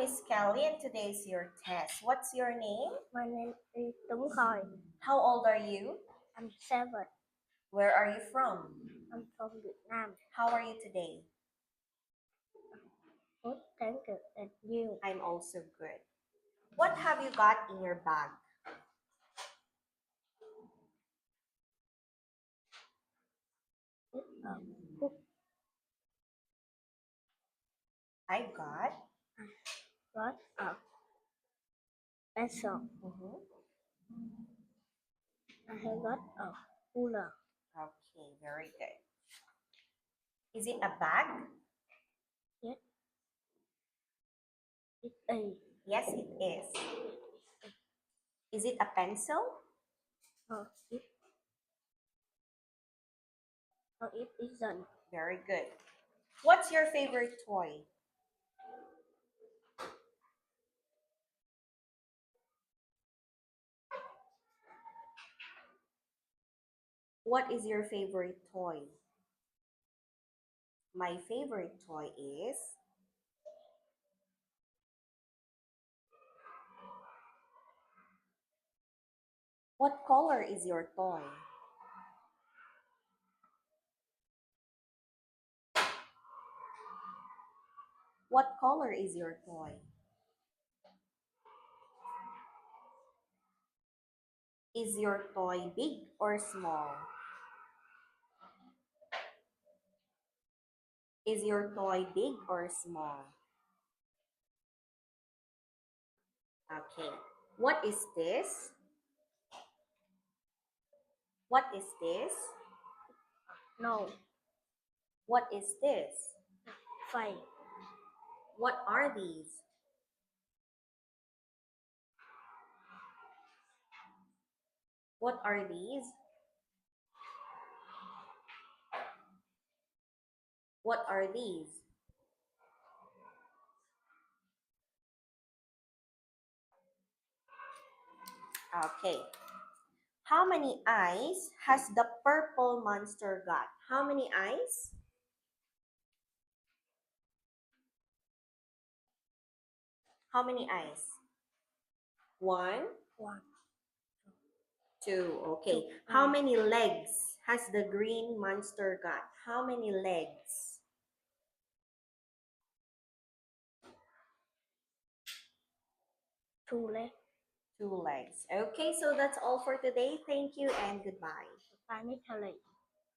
is Kelly and today is your test. What's your name? My name is Tuấn Khôi. How old are you? I'm 7. Where are you from? I'm from Vietnam. How are you today? Good, thank you. And you? I'm also good. What have you got in your bag? It's a book. I got. Got a pencil. I have got a ruler. Okay, very good. Is it a bag? Yes, it is. Yes, it is. Is it a pencil? No, it isn't. Very good. What's your favorite toy? What is your favorite toy? My favorite toy is what color is your toy? What color is your toy? Is your toy big or small? Is your toy big or small? Okay. What is this? What is this? No, What is this? 5. What are these? What are these? What are these? Okay. How many eyes has the purple monster got? How many eyes? How many eyes? One, 1, two. Okay. 2. How many legs has the green monster got? How many legs? 2 legs. 2 legs. Okay, so that's all for today. Thank you and goodbye. Bye, Miss Kelly.